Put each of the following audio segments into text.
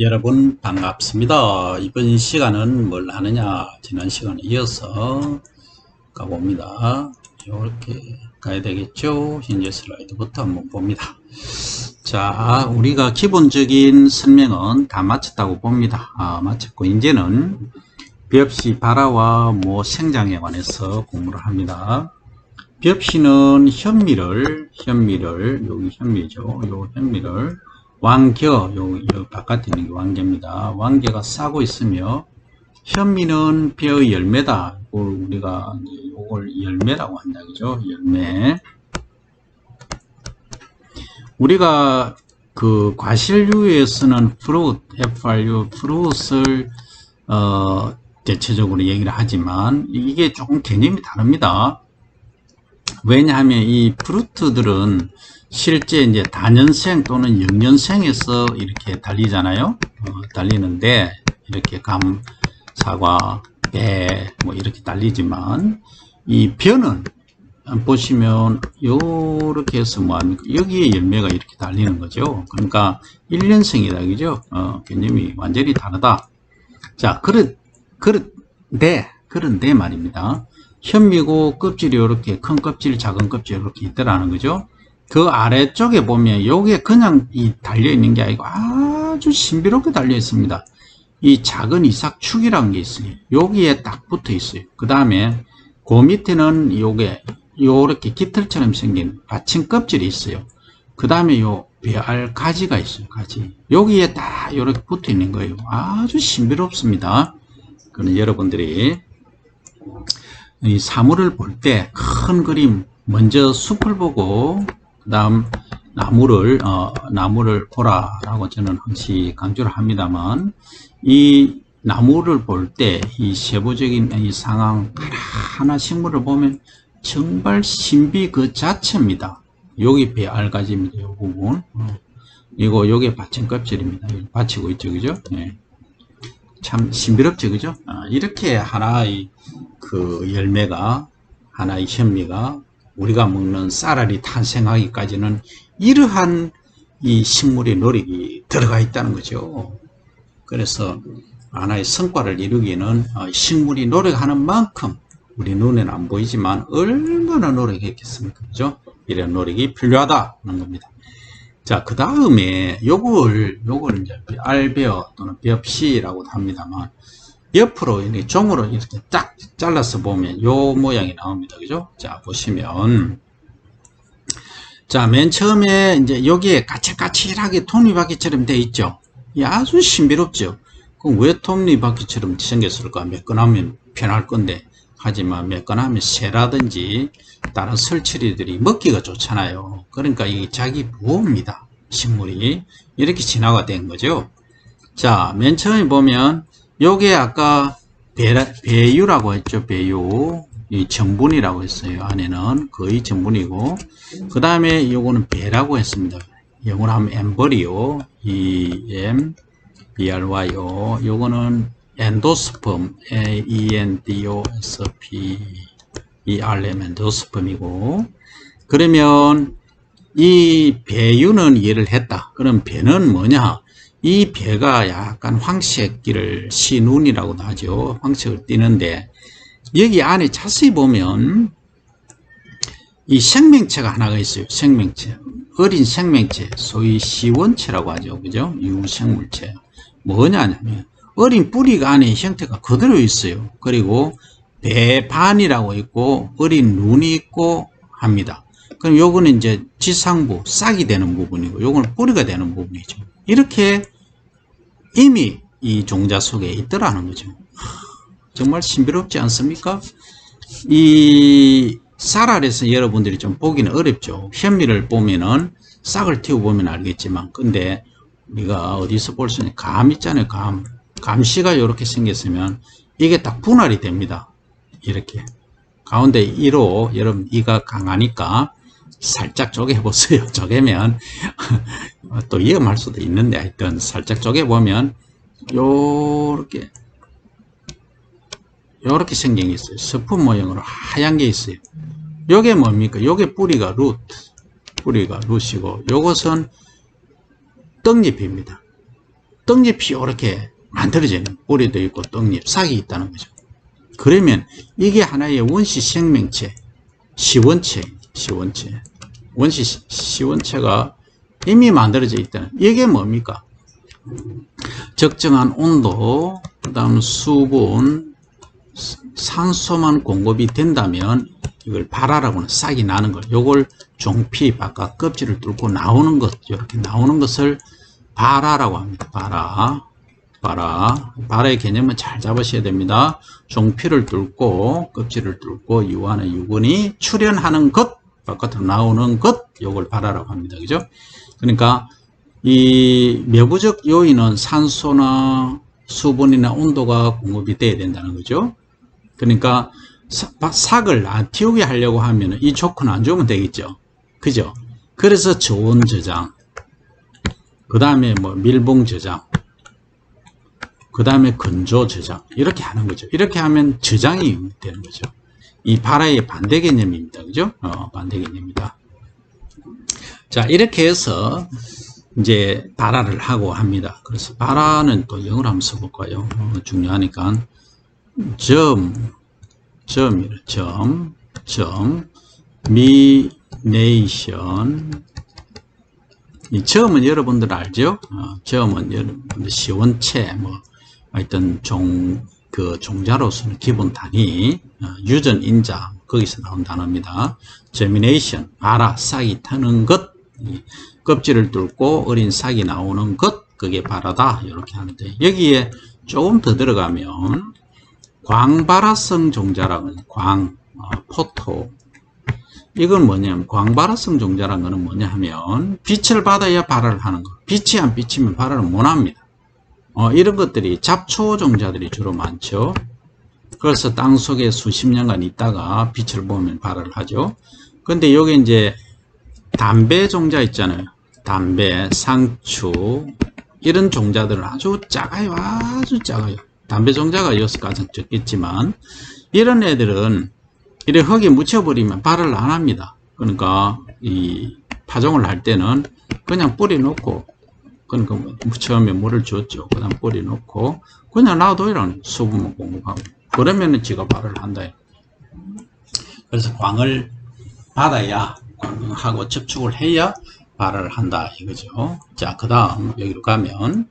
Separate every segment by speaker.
Speaker 1: 여러분 반갑습니다. 이번 시간은 뭘 하느냐, 지난 시간에 이어서 가봅니다. 이렇게 가야 되겠죠. 현재 슬라이드부터 한번 봅니다. 자, 우리가 기본적인 설명은 다 마쳤다고 봅니다. 마쳤고 이제는 비업시 발화와 생장에 관해서 공부를 합니다. 비업시는 현미를 여기 현미죠. 요 현미를 왕겨, 요 바깥에 있는 게 왕겨입니다. 왕겨가 싸고 있으며, 현미는 벼의 열매다. 우리가 이걸 열매라고 한다, 그죠? 열매. 우리가 그 과실류에 쓰는 fruit, FRU, fruit을, 대체적으로 얘기를 하지만, 이게 조금 개념이 다릅니다. 왜냐하면 이 프루트들은 실제 이제 다년생 또는 영년생에서 이렇게 달리잖아요. 달리는데 이렇게 감, 사과, 배 이렇게 달리지만 이 벼는 보시면 요렇게 해서 뭐합니까? 여기에 열매가 이렇게 달리는 거죠. 그러니까 1년생이다, 그죠? 개념이 완전히 다르다. 자, 그런데 말입니다. 현미고 껍질이 이렇게 큰 껍질, 작은 껍질 이렇게 있더라는 거죠. 그 아래쪽에 보면 요게 그냥 달려있는 게 아니고 아주 신비롭게 달려 있습니다. 이 작은 이삭축이라는 게 있어요. 여기에 딱 붙어 있어요. 그 다음에 그 밑에는 요렇게 깃털처럼 생긴 받침 껍질이 있어요. 그 다음에 요 배알 가지가 있어요. 가지. 여기에 딱 요렇게 붙어 있는 거예요. 아주 신비롭습니다. 그럼 여러분들이 이 사물을 볼 때 큰 그림, 먼저 숲을 보고 그 다음 나무를 보라라고 저는 항상 강조를 합니다만, 이 나무를 볼 때 이 세부적인 이 상황 하나 식물을 보면 정말 신비 그 자체입니다. 여기 배알가지입니다. 이 부분. 요게 받침 껍질입니다. 받치고 있죠, 그죠? 네. 참 신비롭죠, 그죠? 이렇게 하나의 그 열매가, 하나의 현미가 우리가 먹는 쌀알이 탄생하기까지는 이러한 이 식물의 노력이 들어가 있다는 거죠. 그래서 하나의 성과를 이루기는 식물이 노력하는 만큼 우리 눈에는 안 보이지만 얼마나 노력했겠습니까, 그죠? 이런 노력이 필요하다는 겁니다. 자, 그 다음에 요걸 이제 알베어 또는 벽시라고도 합니다만, 옆으로 이렇게 종으로 이렇게 딱 잘라서 보면 요 모양이 나옵니다. 그죠? 자, 보시면. 자, 맨 처음에 이제 여기에 까칠까칠하게 톱니바퀴처럼 되어 있죠? 이 아주 신비롭죠? 그럼 왜 톱니바퀴처럼 생겼을까? 매끈하면 편할 건데. 하지만 매끈하면 새라든지 다른 설치류들이 먹기가 좋잖아요. 그러니까 이 자기 부호입니다. 식물이. 이렇게 진화가 된 거죠. 자, 맨 처음에 보면 요게 아까 배유라고 했죠. 배유. 이 정분이라고 했어요. 안에는 거의 정분이고, 그 다음에 요거는 배라고 했습니다. 영어로 하면 엠버리오, EMBRYO. 요거는 엔도스펌, ENDOSPERM, 엔도스펌이고, 그러면 이 배유는 이해를 했다. 그럼 배는 뭐냐? 이 배가 약간 황색기를 신운이라고도 하죠. 황색을 띠는데, 여기 안에 자세히 보면 이 생명체가 하나가 있어요. 생명체. 어린 생명체, 소위 시원체라고 하죠. 그죠? 유생물체. 뭐냐면 어린 뿌리가 안에 형태가 그대로 있어요. 그리고 배반이라고 있고 어린 눈이 있고 합니다. 그럼 요거는 이제 지상부, 싹이 되는 부분이고 요거는 뿌리가 되는 부분이죠. 이렇게 이미 이 종자 속에 있더라는 거죠. 정말 신비롭지 않습니까? 이 쌀알에서 여러분들이 좀 보기는 어렵죠. 현미를 보면은 싹을 틔워보면 알겠지만, 근데 우리가 어디서 볼 수 있는 감 있잖아요. 감씨가 이렇게 생겼으면 이게 딱 분할이 됩니다. 이렇게 가운데 이로 여러분 이가 강하니까 살짝 쪼개보세요. 쪼개면 또 위험할 수도 있는데 하여튼 살짝 쪼개보면 요렇게 생긴 게 있어요. 스푼 모양으로 하얀 게 있어요. 요게 뭡니까? 요게 뿌리가 룻이고 요것은 떡잎입니다. 떡잎이 이렇게 만들어지는, 뿌리도 있고 떡잎, 싹이 있다는 거죠. 그러면 이게 하나의 원시 생명체, 시원체, 원시 시원체가 이미 만들어져 있다는, 이게 뭡니까? 적정한 온도, 그 다음 수분, 산소만 공급이 된다면 이걸 발화라고는 싹이 나는 것, 요걸 종피 바깥 껍질을 뚫고 나오는 것, 이렇게 나오는 것을 발화라고 합니다. 발화의 개념은 잘 잡으셔야 됩니다. 종피를 뚫고 껍질을 뚫고 유안의 유분이 출현하는 것, 바깥으로 나오는 것, 요걸 발화라고 합니다. 그죠? 그러니까 이 내부적 요인은 산소나 수분이나 온도가 공급이 돼야 된다는 거죠. 그러니까 삭을 안 튀우게 하려고 하면 이 조건 안 주면 되겠죠. 그죠? 그래서 저온 저장, 그 다음에 뭐 밀봉 저장, 그 다음에 건조 저장, 이렇게 하는 거죠. 이렇게 하면 저장이 되는 거죠. 이 발화의 반대 개념입니다. 그죠? 반대 개념입니다. 자, 이렇게 해서 이제 발화를 하고 합니다. 그래서 발화는 또 영어로 한번 써볼까요? 중요하니까. 미네이션. 이 점은 여러분들 알죠? 점은 여러분들 시원체, 뭐, 하여튼 종자로서는 기본 단위, 유전 인자, 거기서 나온 단어입니다. germination, 발화, 싹이 타는 것, 껍질을 뚫고 어린 싹이 나오는 것, 그게 발화다. 이렇게 하는데, 여기에 조금 더 들어가면, 광발화성 종자라는 포토. 이건 뭐냐면, 광발화성 종자라는 거는 뭐냐 하면, 빛을 받아야 발화를 하는 거. 빛이 안 비치면 발화를 못 합니다. 이런 것들이 잡초 종자들이 주로 많죠. 그래서 땅 속에 수십 년간 있다가 빛을 보면 발화를 하죠. 근데 여기 이제 담배 종자 있잖아요. 담배, 상추, 이런 종자들은 아주 작아요. 아주 작아요. 담배 종자가 여기서 가장 적겠지만, 이런 애들은 이렇게 흙에 묻혀버리면 발화를 안 합니다. 그러니까 이 파종을 할 때는 그냥 뿌리 놓고, 그러니까 처음에 물을 줬죠. 그 다음 뿌리 놓고 그냥 놔둬요. 수분만 공급하고. 그러면은 지가 발화를 한다. 그래서 광을 받아야, 광하고 접촉을 해야 발화를 한다 이거죠. 자, 그 다음 여기로 가면,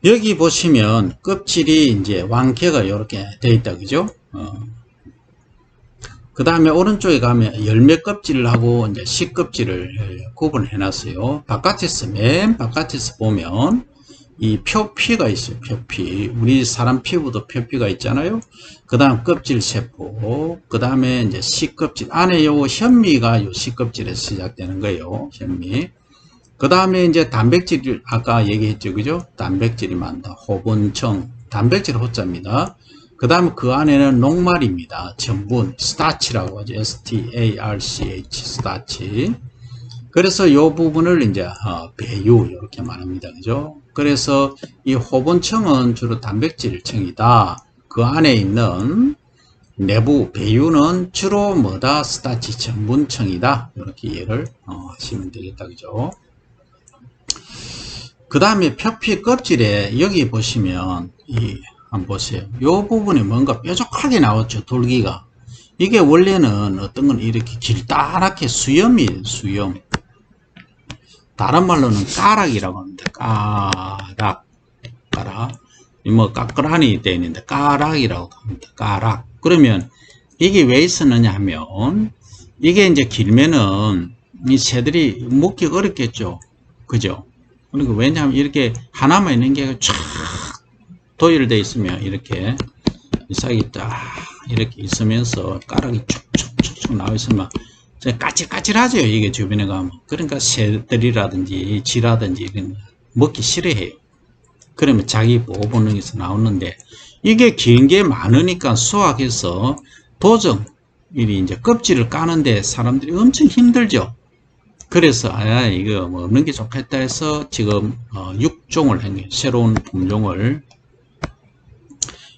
Speaker 1: 여기 보시면 껍질이 이제 왕캐가 이렇게 돼 있다. 그죠? 그 다음에 오른쪽에 가면 열매 껍질하고 이제 씨 껍질을 구분해 놨어요. 맨 바깥에서 보면 이 표피가 있어요. 표피. 우리 사람 피부도 표피가 있잖아요. 그 다음 껍질 세포. 그 다음에 이제 씨 껍질. 안에 요 현미가 요 씨 껍질에서 시작되는 거예요. 현미. 그 다음에 이제 단백질, 아까 얘기했죠. 그죠? 단백질이 많다. 호분청. 단백질 호자입니다. 그 다음에 그 안에는 녹말입니다. 전분, 스타치라고 하죠. STARCH, 스타치. 그래서 이 부분을 이제 배유 이렇게 말합니다. 그죠? 그래서 이 호분청은 주로 단백질청이다. 그 안에 있는 내부 배유는 주로 뭐다? 스타치 전분청이다. 이렇게 이해를 하시면 되겠다. 그죠? 그 다음에 표피 껍질에 여기 보시면 한번 보세요. 이 부분이 뭔가 뾰족하게 나왔죠. 돌기가. 이게 원래는 어떤 건 이렇게 길다랗게 수염이에요. 수염. 다른 말로는 까락이라고 합니다. 까락. 뭐 까끌하니 되어 있는데 까락이라고 합니다. 까락. 그러면 이게 왜 있었느냐 하면, 이게 이제 길면은 이 새들이 먹기 어렵겠죠. 그죠? 그러니까 왜냐하면 이렇게 하나만 있는 게 쫙 도일되어 있으면 이렇게 싹이 딱 이렇게 있으면서 가락이 쭉쭉쭉쭉 나와 있으면 까칠까칠하죠. 이게 주변에 가면. 그러니까 새들이라든지 쥐라든지 이런 먹기 싫어해요. 그러면 자기 보호 본능에서 나오는데, 이게 긴 게 많으니까 수확해서 도정, 이제 껍질을 까는데 사람들이 엄청 힘들죠. 그래서 이거 뭐 없는 게 좋겠다 해서 지금 6종을 한 거예요. 새로운 품종을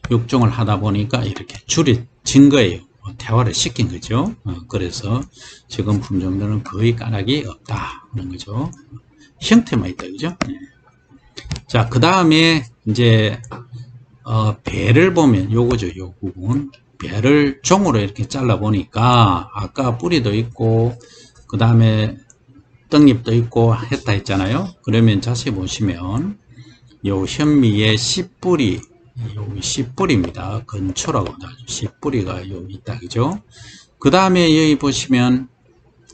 Speaker 1: 6종을 하다 보니까 이렇게 줄여진 거예요. 태화를 시킨 거죠. 그래서 지금 품종들은 거의 까락이 없다 하는 거죠. 형태만 있다. 그죠? 자, 그 다음에 이제 배를 보면 요거죠. 요 부분. 배를 종으로 이렇게 잘라 보니까 아까 뿌리도 있고 그 다음에 떡잎도 있고 했다 했잖아요. 그러면 자세히 보시면 요 현미의 씨뿌리, 요 씨뿌리입니다. 근초라고 하죠. 씨뿌리가 요 있다, 그죠? 그 다음에 여기 보시면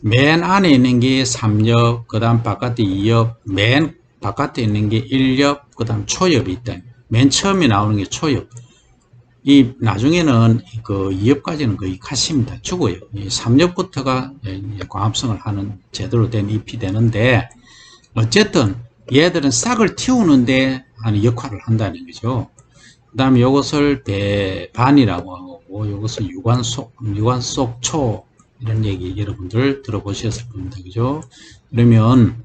Speaker 1: 맨 안에 있는 게 3엽, 그 다음 바깥에 2엽, 맨 바깥에 있는 게 1엽, 그 다음 초엽이 있다. 맨 처음에 나오는 게 초엽. 이 나중에는 그 2엽까지는 거의 가시입니다. 죽어요. 이 3엽부터가 광합성을 하는 제대로 된 잎이 되는데 어쨌든 얘들은 싹을 틔우는데 하는 역할을 한다는 거죠. 그 다음에 이것을 배반이라고 하고 이것을 유관속초 이런 얘기 여러분들 들어보셨을 겁니다. 그죠? 그러면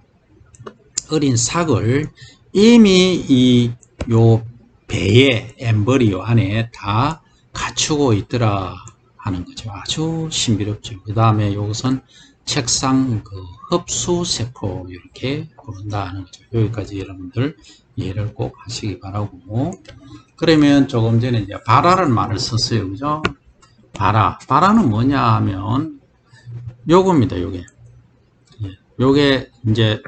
Speaker 1: 어린 싹을 이미 요 배의 엠브리오 안에 다 갖추고 있더라 하는 거죠. 아주 신비롭죠. 그 다음에 이것은 책상 그 흡수세포 이렇게 부른다 하는 거죠. 여기까지 여러분들 이해를 꼭 하시기 바라고. 그러면 조금 전에 이제 바라는 말을 썼어요. 그죠? 바라는 뭐냐 하면 요겁니다. 요게 이제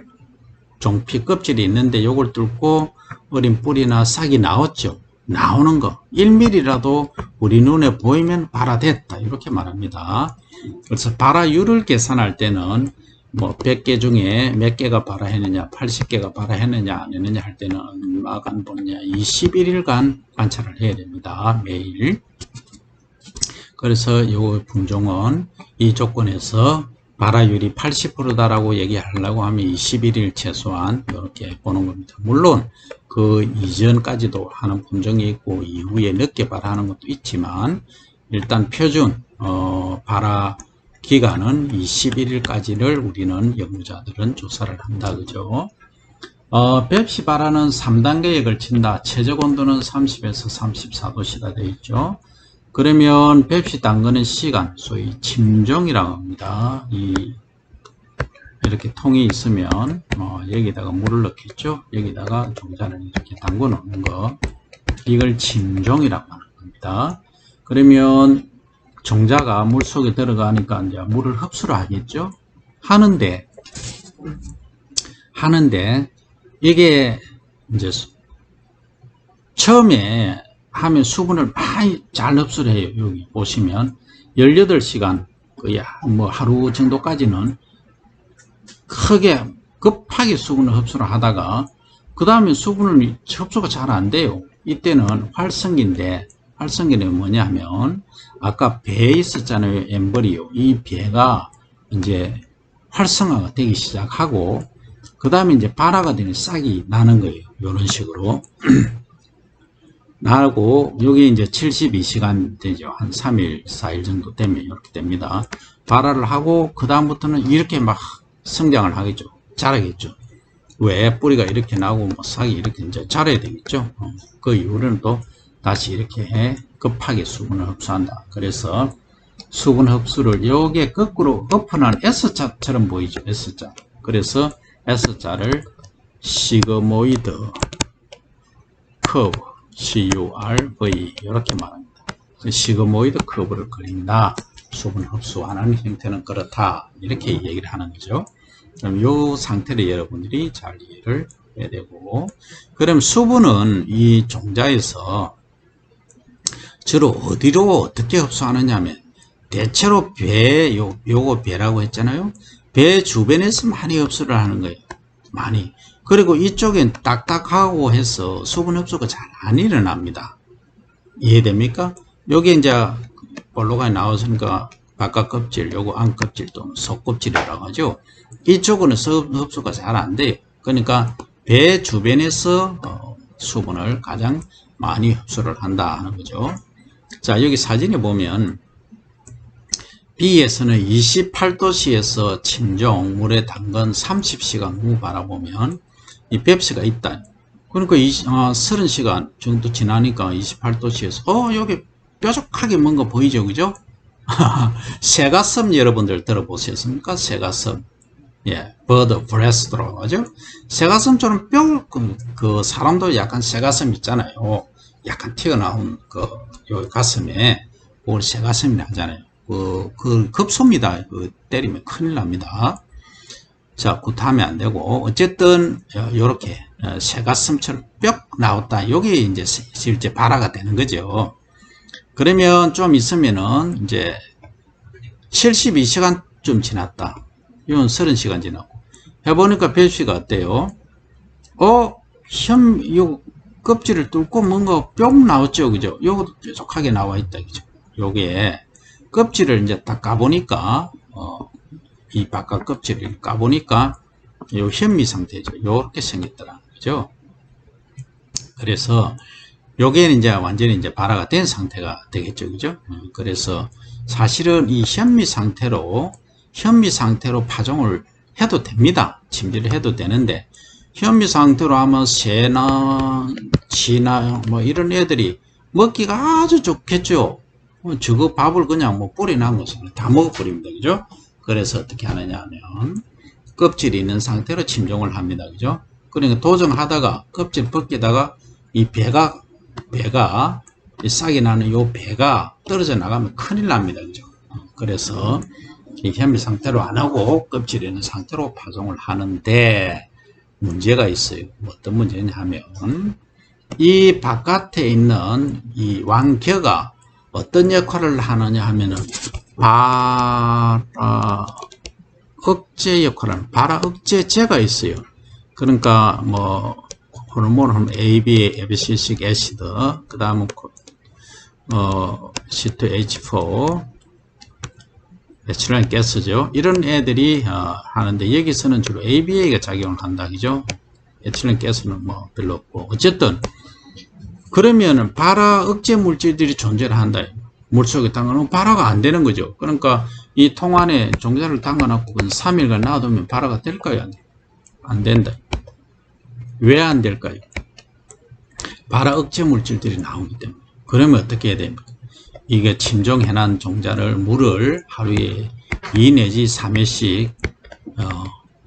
Speaker 1: 종피 껍질이 있는데 요걸 뚫고 어린 뿌리나 싹이 나왔죠. 나오는 거 1mm라도 우리 눈에 보이면 발화됐다 이렇게 말합니다. 그래서 발화율을 계산할 때는 뭐 100개 중에 몇 개가 발화했느냐 80개가 발화했느냐 안 했느냐 할 때는 얼마간 보느냐 21일간 관찰을 해야 됩니다. 매일. 그래서 요 품종은 이 조건에서 발화율이 80%다라고 얘기하려고 하면 21일 최소한 이렇게 보는 겁니다. 물론 그 이전까지도 하는 품종이 있고 이후에 늦게 발화하는 것도 있지만 일단 표준 발화 기간은 21일까지를 우리는 연구자들은 조사를 한다. 그죠? 뱁시 발화는 3단계에 걸친다. 최적 온도는 30에서 34도씨다 되어 있죠. 그러면 뱁시 담그는 시간, 소위 침종이라고 합니다. 이렇게 통이 있으면 여기다가 물을 넣겠죠. 여기다가 종자를 이렇게 담궈 놓는 거, 이걸 침종이라고 하는 겁니다. 그러면 종자가 물 속에 들어가니까 이제 물을 흡수를 하겠죠. 하는데 이게 이제 처음에 하면 수분을 많이 잘 흡수를 해요. 여기 보시면 18시간 거의 뭐 하루 정도까지는 크게 급하게 수분을 흡수를 하다가 그 다음에 수분을 흡수가 잘 안 돼요. 이때는 활성기인데 활성기는 뭐냐면 아까 배에 있었잖아요. 엠브리오. 이 배가 이제 활성화가 되기 시작하고 그 다음에 이제 발화가 되는 싹이 나는 거예요. 이런 식으로. 나고 여기 이제 72시간 되죠. 한 3일, 4일 정도 되면 이렇게 됩니다. 발화를 하고 그 다음부터는 이렇게 막 성장을 하겠죠. 자라겠죠. 왜? 뿌리가 이렇게 나오고 뭐 싹이 이렇게 이제 자라야 되겠죠. 그 이후로는 또 다시 이렇게 급하게 수분을 흡수한다. 그래서 수분 흡수를 요게 거꾸로 엎어난 S자처럼 보이죠. S자. 그래서 S자를 시그모이드 커브 CURV 이렇게 말합니다. 시그모이드 커브를 그린다. 수분 흡수하는 형태는 그렇다. 이렇게 얘기를 하는 거죠. 그럼 이 상태를 여러분들이 잘 이해를 해야 되고, 그럼 수분은 이 종자에서 주로 어디로 어떻게 흡수하느냐 하면 대체로 요거 배라고 했잖아요. 배 주변에서 많이 흡수를 하는 거예요. 많이. 그리고 이쪽엔 딱딱하고 해서 수분 흡수가 잘 안 일어납니다. 이해됩니까? 여기 이제 볼로가 나왔으니까 바깥 껍질, 요거 안 껍질 또는 속 껍질이라고 하죠. 이쪽은 흡수가 잘 안 돼요. 그러니까 배 주변에서 수분을 가장 많이 흡수를 한다 하는 거죠. 자, 여기 사진에 보면 B에서는 28도씨에서 침종, 물에 담근 30시간 후 바라보면 이 뱁시가 있다. 그러니까 30시간 정도 지나니까 28도씨에서 여기 뾰족하게 뭔가 보이죠, 그죠? 새가슴 여러분들 들어보셨습니까? 새가슴. 예, bird breast라고 하죠. 새가슴처럼 그 사람도 약간 새가슴 있잖아요. 약간 튀어나온 요 가슴에 그걸 새가슴이라 하잖아요. 그 급소입니다. 그 때리면 큰일 납니다. 자, 구타하면 안 되고, 어쨌든, 요렇게, 새가슴처럼 뼈 나왔다. 요게 이제 실제 발화가 되는 거죠. 그러면 좀 있으면은, 이제, 72시간쯤 지났다. 이건 30시간 지나고. 해보니까 배수가 어때요? 요 껍질을 뚫고 뭔가 뿅 나왔죠. 그죠? 요것도 뾰족하게 나와 있다. 그죠? 요게, 껍질을 이제 딱 까보니까, 이 바깥 껍질을 까보니까 요 현미 상태죠. 요렇게 생겼더라. 그죠? 그래서 요게는 이제 완전히 이제 발화가 된 상태가 되겠죠. 그죠? 그래서 사실은 이 현미 상태로 파종을 해도 됩니다. 침지를 해도 되는데 현미 상태로 하면 새나 쥐나 뭐 이런 애들이 먹기가 아주 좋겠죠. 저거 밥을 그냥 뭐 뿌리난 것을 다 먹어버립니다. 그죠? 그래서 어떻게 하느냐 하면 껍질이 있는 상태로 침종을 합니다. 그죠? 그러니까 도정하다가 껍질 벗기다가 이 배가 이 싹이 나는 요 배가 떨어져 나가면 큰일 납니다. 그죠? 그래서 이 현미 상태로 안 하고 껍질이 있는 상태로 파종을 하는데 문제가 있어요. 어떤 문제냐 하면 이 바깥에 있는 이 왕겨가 어떤 역할을 하느냐 하면은 발화 억제 역할을 하는 발화 억제제가 있어요. 그러니까 뭐 호르몬을 하면 ABC식 애시드, 그 다음은 C2H4 에틸렌 가스죠. 이런 애들이 하는데 여기서는 주로 ABA가 작용을 한다. 그죠? 에틸렌 가스는 뭐 별로 없고 어쨌든 그러면은 발화 억제 물질들이 존재를 한다. 물속에 담가놓으면 발화가 안 되는 거죠. 그러니까 이 통 안에 종자를 담가놓고 3일간 놔두면 발화가 될까요? 안 된다. 왜 안 될까요? 발화 억제 물질들이 나오기 때문에. 그러면 어떻게 해야 됩니까? 이게 침종해놓은 종자를 물을 하루에 2 내지 3회씩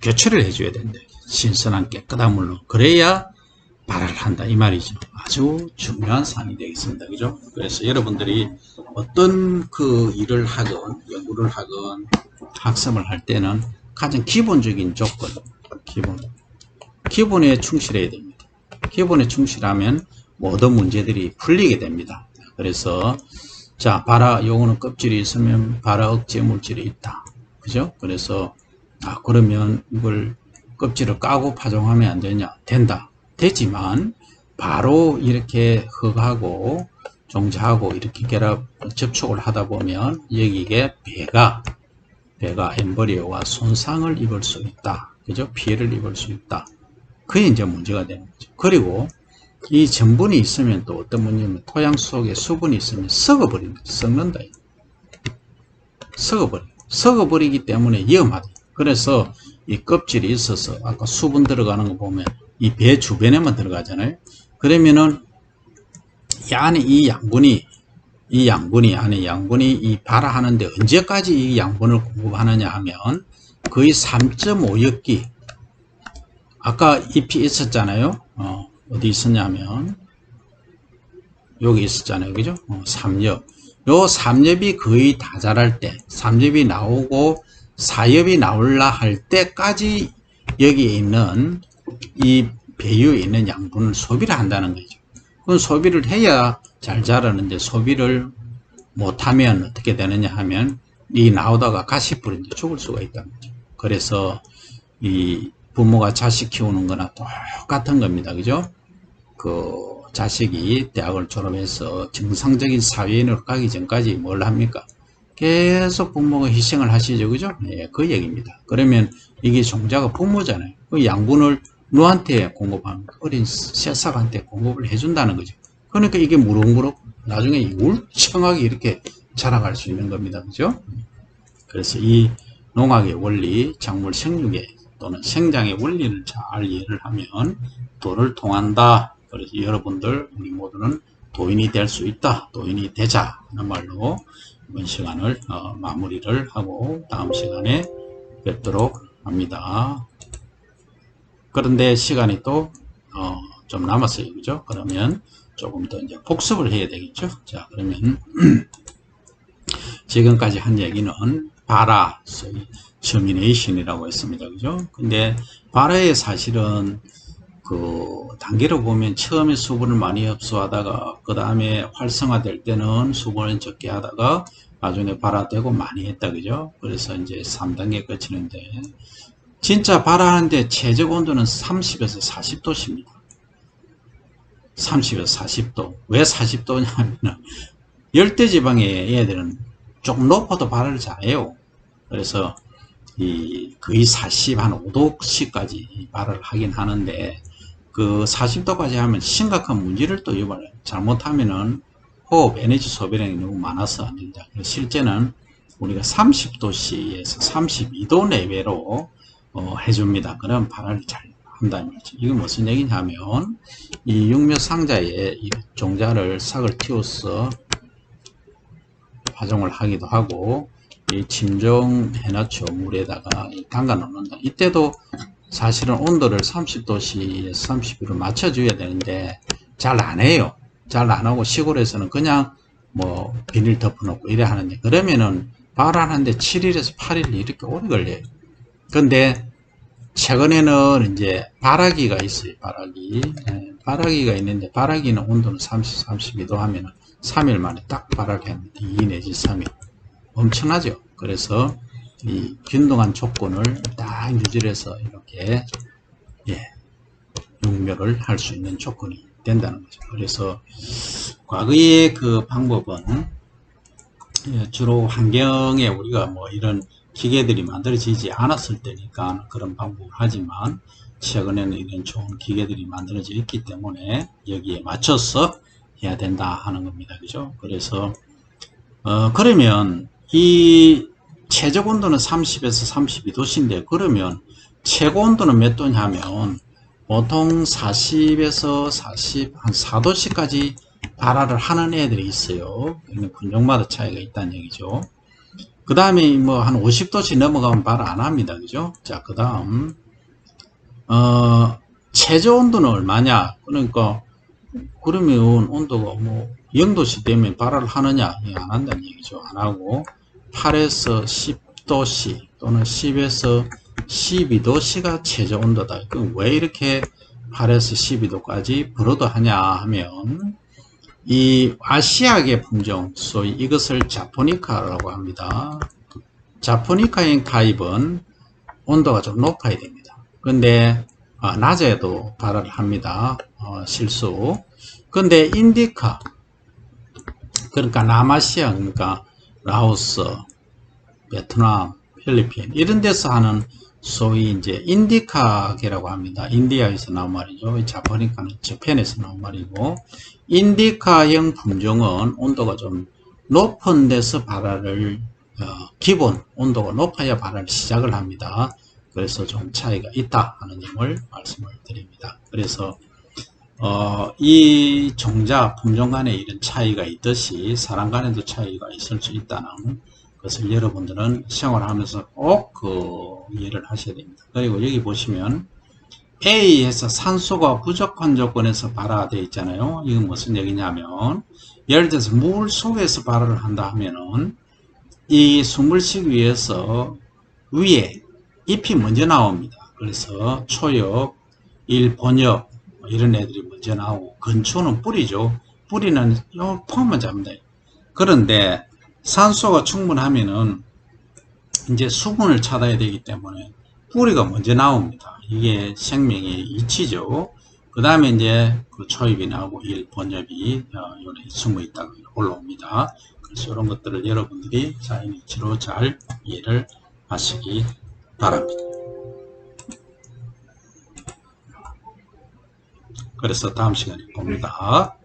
Speaker 1: 교체를 해줘야 된다. 신선한 깨끗한 물로. 그래야 발화를 한다 이 말이죠. 아주 중요한 사항이 되겠습니다. 그죠? 그래서 여러분들이 어떤 그 일을 하건 연구를 하건 학습을 할 때는 가장 기본적인 조건 기본에 충실해야 됩니다. 기본에 충실하면 모든 문제들이 풀리게 됩니다. 그래서 자, 발화 요거는 껍질이 있으면 발화 억제 물질이 있다. 그죠? 그래서 그러면 이걸 껍질을 까고 파종하면 안 되냐? 된다. 되지만 바로 이렇게 흙하고 종자하고 이렇게 접촉을 하다 보면 여기에 배가 엠브리오가 손상을 입을 수 있다. 그죠? 피해를 입을 수 있다. 그게 이제 문제가 되는 거죠. 그리고 이 전분이 있으면 또 어떤 문제냐면 토양 속에 수분이 있으면 썩어버립니다. 썩는다. 썩어버리기 때문에 위험하다. 그래서 이 껍질이 있어서 아까 수분 들어가는 거 보면 이 배 주변에만 들어가잖아요. 그러면은 이 양분이 이 발화하는데 언제까지 이 양분을 공급하느냐 하면 거의 3.5역기 아까 잎이 있었잖아요. 어디 있었냐면 여기 있었잖아요. 그죠? 3엽. 요 3엽이 거의 다 자랄 때 3엽이 나오고 4엽이 나올라 할 때까지 여기에 있는 이 배유에 있는 양분을 소비를 한다는 거죠. 그건 소비를 해야 잘 자라는데 소비를 못하면 어떻게 되느냐 하면 이 나오다가 가시풀이 죽을 수가 있다는 거죠. 그래서 이 부모가 자식 키우는 거나 똑같은 겁니다. 그죠? 그 자식이 대학을 졸업해서 정상적인 사회인으로 가기 전까지 뭘 합니까? 계속 부모가 희생을 하시죠. 그죠? 네, 그 얘기입니다. 그러면 이게 종자가 부모잖아요. 그 양분을 누구한테 공급하는 어린 새싹한테 공급을 해준다는 거죠. 그러니까 이게 무럭무럭 나중에 울창하게 이렇게 자라갈 수 있는 겁니다. 그죠? 그래서 이 농학의 원리, 작물 생육의 또는 생장의 원리를 잘 이해를 하면 도를 통한다. 그래서 여러분들 우리 모두는 도인이 될 수 있다. 도인이 되자 하는 말로 이번 시간을 마무리를 하고 다음 시간에 뵙도록 합니다. 그런데 시간이 또 좀 남았어요. 그죠? 그러면 조금 더 이제 복습을 해야 되겠죠? 자, 그러면 지금까지 한 얘기는 바라, 소위 저미네이션이라고 했습니다. 그죠? 근데 바라의 사실은 그 단계로 보면 처음에 수분을 많이 흡수하다가 그 다음에 활성화될 때는 수분을 적게 하다가 나중에 발화되고 많이 했다. 그죠? 그래서 이제 3단계 거치는데 진짜 발화하는데 최적 온도는 30에서 40도씨입니다. 30에서 40도. 왜 40도냐면 열대지방의 애들은 조금 높아도 발화를 잘해요. 그래서 거의 40, 한 5도씨까지 발화를 하긴 하는데 그 40도까지 하면 심각한 문제를 또 유발해요. 잘못하면은 호흡, 에너지 소비량이 너무 많아서 안 된다. 실제는 우리가 30도씨에서 32도 내외로 해줍니다. 그럼 발화를 잘 한다는 거죠. 이게 무슨 얘기냐면 이 육묘 상자에 이 종자를 삭을 틔워서 파종을 하기도 하고 이 침종해놨죠. 물에다가 담가 놓는다. 이때도 사실은 온도를 30도씨에서 32로 맞춰줘야 되는데 잘 안 해요. 잘 안 하고 시골에서는 그냥 뭐 비닐 덮어놓고 이래 하는데 그러면은 발화하는데 7일에서 8일 이렇게 오래 걸려요. 근데 최근에는 이제 발화기가 있어요. 발화기. 발화기가 있는데 발화기는 온도는 30, 32도 하면은 3일 만에 딱 발화를 합니다. 2 내지 3일. 엄청나죠. 그래서 이 균등한 조건을 딱 유지해서 이렇게 육묘를 할 수 있는 조건이 된다는 거죠. 그래서 과거의 그 방법은 주로 환경에 우리가 뭐 이런 기계들이 만들어지지 않았을 때니까 그런 방법을 하지만 최근에는 이런 좋은 기계들이 만들어져 있기 때문에 여기에 맞춰서 해야 된다 하는 겁니다. 그죠? 그래서 그러면 이 최적 온도는 30에서 32도씨인데 그러면 최고 온도는 몇 도냐면 보통 40에서 40, 한 4도씨까지 발화를 하는 애들이 있어요. 군종마다 차이가 있다는 얘기죠. 그 다음에 뭐 한 50도씨 넘어가면 발화 안 합니다. 그죠? 자, 그 다음, 최저 온도는 얼마냐? 그러니까, 그러면 온도가 뭐 0도씨 되면 발화를 하느냐? 안 한다는 얘기죠. 안 하고, 8에서 10도씨 또는 10에서 12도씨가 최저 온도다. 그럼 왜 이렇게 8에서 12도까지 불어도 하냐 하면, 이 아시아계 품종, 소위 이것을 자포니카라고 합니다. 자포니카인 타입은 온도가 좀 높아야 됩니다. 근데 낮에도 발화를 합니다. 실수. 근데 인디카, 그러니까 남아시아, 그러니까 라오스, 베트남, 필리핀 이런 데서 하는 소위 이제 인디카계라고 합니다. 인디아에서 나온 말이죠. 자포니카는 저펜에서 나온 말이고 인디카형 품종은 온도가 좀 높은 데서 발화를 기본 온도가 높아야 발화를 시작을 합니다. 그래서 좀 차이가 있다 하는 점을 말씀을 드립니다. 그래서 이 종자 품종 간에 이런 차이가 있듯이 사람 간에도 차이가 있을 수 있다는 것을 여러분들은 생활하면서 꼭 이해를 하셔야 됩니다. 그리고 여기 보시면 A에서 산소가 부족한 조건에서 발화되어 있잖아요. 이건 무슨 얘기냐면 예를 들어서 물 속에서 발화를 한다 하면은 이 숨을 쉬기 위해서 위에 잎이 먼저 나옵니다. 그래서 초엽, 일본엽 이런 애들이 먼저 나오고 건초는 뿌리죠. 뿌리는 요 폼만 잡니다. 그런데 산소가 충분하면은 이제 수분을 찾아야 되기 때문에 뿌리가 먼저 나옵니다. 이게 생명의 이치죠. 그 다음에 이제 그 초입이 나오고 일본엽이 여기 숨어 있다가 올라옵니다. 그래서 이런 것들을 여러분들이 사인이치로 잘 이해를 하시기 바랍니다. 그래서 다음 시간에 봅니다.